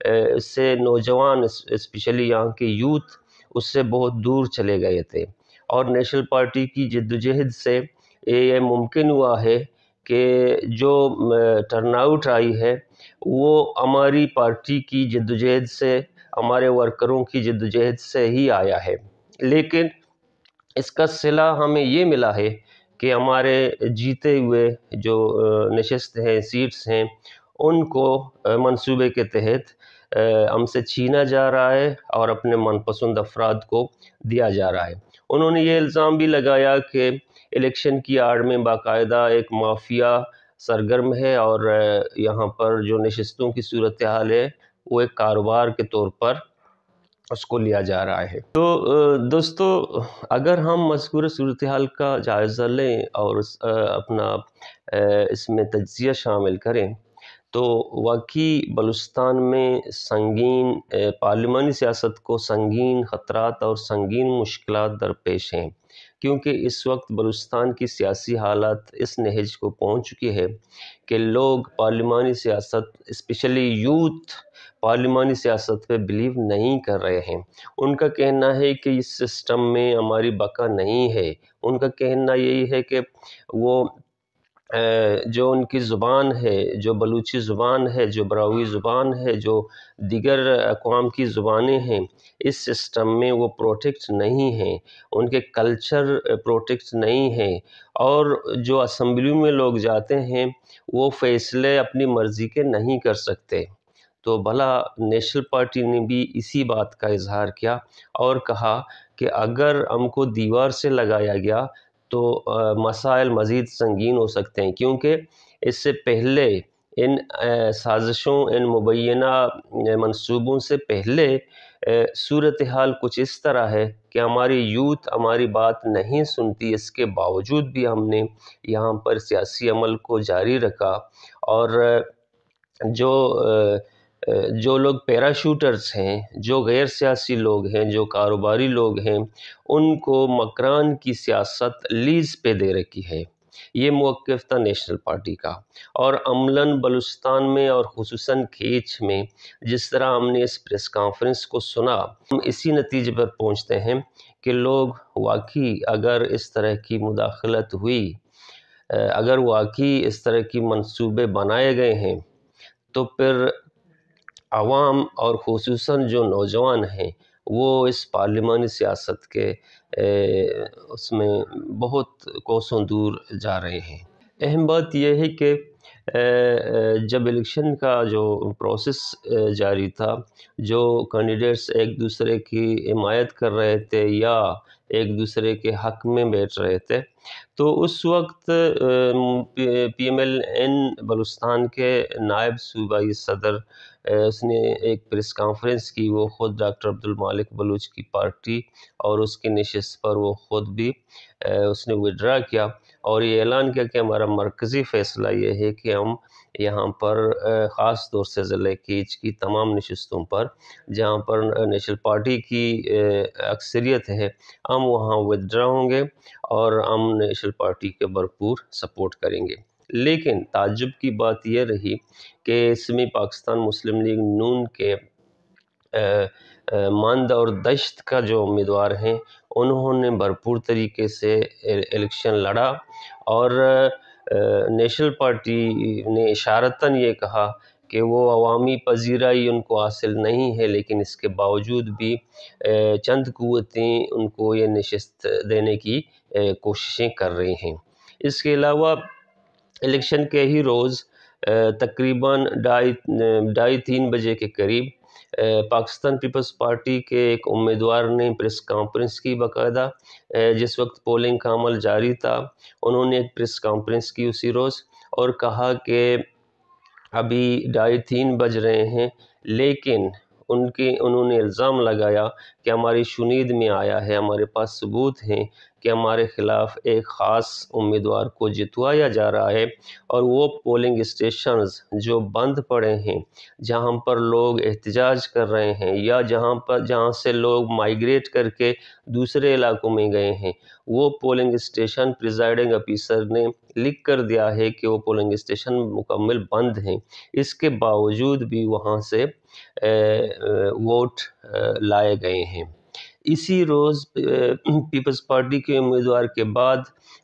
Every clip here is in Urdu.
اس سے نوجوان اسپیشلی یہاں کے یوتھ اس سے بہت دور چلے گئے تھے، اور نیشنل پارٹی کی جدوجہد سے یہ ممکن ہوا ہے کہ جو ٹرن آؤٹ آئی ہے وہ ہماری پارٹی کی جدوجہد سے، ہمارے ورکروں کی جدوجہد سے ہی آیا ہے۔ لیکن اس کا صلہ ہمیں یہ ملا ہے کہ ہمارے جیتے ہوئے جو نشست ہیں، سیٹس ہیں، ان کو منصوبے کے تحت ہم سے چھینا جا رہا ہے اور اپنے من پسند افراد کو دیا جا رہا ہے۔ انہوں نے یہ الزام بھی لگایا کہ الیکشن کی آڑ میں باقاعدہ ایک مافیا سرگرم ہے، اور یہاں پر جو نشستوں کی صورتحال ہے وہ ایک کاروبار کے طور پر اس کو لیا جا رہا ہے۔ تو دوستو، اگر ہم مذکورہ صورتحال کا جائزہ لیں اور اپنا اس میں تجزیہ شامل کریں تو واقعی بلوچستان میں سنگین پارلیمانی سیاست کو سنگین خطرات اور سنگین مشکلات درپیش ہیں، کیونکہ اس وقت بلوچستان کی سیاسی حالت اس نہج کو پہنچ چکی ہے کہ لوگ پارلیمانی سیاست، اسپیشلی یوتھ، پارلیمانی سیاست پہ بلیو نہیں کر رہے ہیں۔ ان کا کہنا ہے کہ اس سسٹم میں ہماری بقا نہیں ہے۔ ان کا کہنا یہی ہے کہ وہ جو ان کی زبان ہے، جو بلوچی زبان ہے، جو براہوئی زبان ہے، جو دیگر اقوام کی زبانیں ہیں، اس سسٹم میں وہ پروٹیکٹ نہیں ہیں، ان کے کلچر پروٹیکٹ نہیں ہیں، اور جو اسمبلی میں لوگ جاتے ہیں وہ فیصلے اپنی مرضی کے نہیں کر سکتے۔ تو بھلا نیشنل پارٹی نے بھی اسی بات کا اظہار کیا اور کہا کہ اگر ہم کو دیوار سے لگایا گیا تو مسائل مزید سنگین ہو سکتے ہیں، کیونکہ اس سے پہلے ان سازشوں، ان مبینہ منصوبوں سے پہلے صورتحال کچھ اس طرح ہے کہ ہماری یوتھ ہماری بات نہیں سنتی، اس کے باوجود بھی ہم نے یہاں پر سیاسی عمل کو جاری رکھا، اور جو لوگ پیراشوٹرز ہیں، جو غیر سیاسی لوگ ہیں، جو کاروباری لوگ ہیں، ان کو مکران کی سیاست لیز پہ دے رکھی ہے۔ یہ موقف تھا نیشنل پارٹی کا، اور عملاً بلوچستان میں اور خصوصاً کھیچ میں جس طرح ہم نے اس پریس کانفرنس کو سنا، ہم اسی نتیجے پر پہنچتے ہیں کہ لوگ واقعی اگر اس طرح کی مداخلت ہوئی، اگر واقعی اس طرح کی منصوبے بنائے گئے ہیں، تو پھر عوام اور خصوصاً جو نوجوان ہیں وہ اس پارلیمانی سیاست کے اس میں بہت کوسوں دور جا رہے ہیں۔ اہم بات یہ ہے کہ جب الیکشن کا جو پروسیس جاری تھا، جو کینڈیڈیٹس ایک دوسرے کی حمایت کر رہے تھے یا ایک دوسرے کے حق میں بیٹھ رہے تھے، تو اس وقت P M L N Balochistan کے نائب صوبائی صدر اس نے ایک پریس کانفرنس کی، وہ خود ڈاکٹر عبدالمالک بلوچ کی پارٹی اور اس کی نشست پر وہ خود بھی اس نے وڈرا کیا، اور یہ اعلان کیا کہ ہمارا مرکزی فیصلہ یہ ہے کہ ہم یہاں پر خاص طور سے ضلع کیچ کی تمام نشستوں پر جہاں پر نیشنل پارٹی کی اکثریت ہے، ہم وہاں وڈرا ہوں گے اور ہم نیشنل پارٹی کے بھرپور سپورٹ کریں گے۔ لیکن تعجب کی بات یہ رہی کہ اس میں پاکستان مسلم لیگ نون کے ماندہ اور دشت کا جو امیدوار ہیں، انہوں نے بھرپور طریقے سے الیکشن لڑا، اور نیشنل پارٹی نے اشارتاً یہ کہا کہ وہ عوامی پذیرائی ان کو حاصل نہیں ہے، لیکن اس کے باوجود بھی چند قوتیں ان کو یہ نشست دینے کی کوششیں کر رہی ہیں۔ اس کے علاوہ الیکشن کے ہی روز تقریباً 2:30 بجے کے قریب پاکستان پیپلز پارٹی کے ایک امیدوار نے پریس کانفرنس کی باقاعدہ، جس وقت پولنگ کا عمل جاری تھا، انہوں نے ایک پریس کانفرنس کی اسی روز اور کہا کہ ابھی 2:30 بج رہے ہیں، لیکن انہوں نے الزام لگایا کہ ہماری شنید میں آیا ہے، ہمارے پاس ثبوت ہیں کہ ہمارے خلاف ایک خاص امیدوار کو جتوایا جا رہا ہے، اور وہ پولنگ اسٹیشنز جو بند پڑے ہیں، جہاں پر لوگ احتجاج کر رہے ہیں، یا جہاں سے لوگ مائیگریٹ کر کے دوسرے علاقوں میں گئے ہیں، وہ پولنگ اسٹیشن پریزائڈنگ آفیسر نے لکھ کر دیا ہے کہ وہ پولنگ اسٹیشن مکمل بند ہیں۔ اس کے باوجود بھی وہاں سے ووٹ لائے گئے ہیں۔ اسی روز پیپلز پارٹی کے امیدوار کے بعد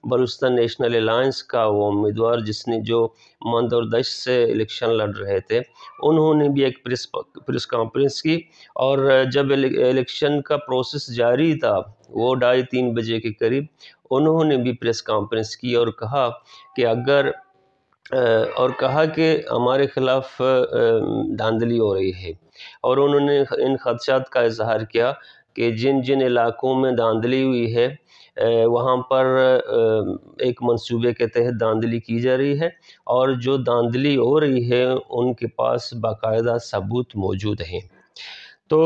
بلوچستان نیشنل الائنس کا وہ امیدوار جس نے جو مند اور دشت سے الیکشن لڑ رہے تھے، انہوں نے بھی ایک پریس کانفرنس کی، اور جب الیکشن کا پروسیس جاری تھا، وہ 2:30-3 بجے کے قریب، انہوں نے بھی پریس کانفرنس کی اور کہا کہ ہمارے خلاف دھاندلی ہو رہی ہے، اور انہوں نے ان خدشات کا اظہار کیا کہ جن علاقوں میں دھاندلی ہوئی ہے وہاں پر ایک منصوبے کے تحت دھاندلی کی جا رہی ہے، اور جو دھاندلی ہو رہی ہے ان کے پاس باقاعدہ ثبوت موجود ہیں۔ تو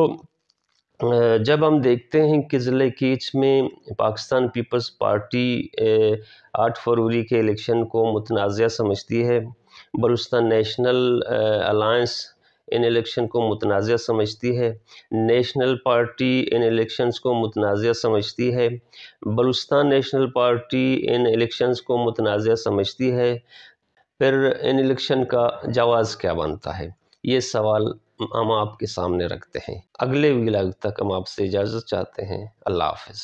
جب ہم دیکھتے ہیں کہ ضلع کیچ میں پاکستان پیپلز پارٹی 8 فروری کے الیکشن کو متنازع سمجھتی ہے، بلوچستان نیشنل الائنس ان الیکشن کو متنازع سمجھتی ہے، نیشنل پارٹی ان الیکشنز کو متنازع سمجھتی ہے، بلوچستان نیشنل پارٹی ان الیکشنز کو متنازع سمجھتی ہے، پھر ان الیکشن کا جواز کیا بنتا ہے؟ یہ سوال ہم آپ کے سامنے رکھتے ہیں۔ اگلے ویلاگ تک ہم آپ سے اجازت چاہتے ہیں۔ اللہ حافظ۔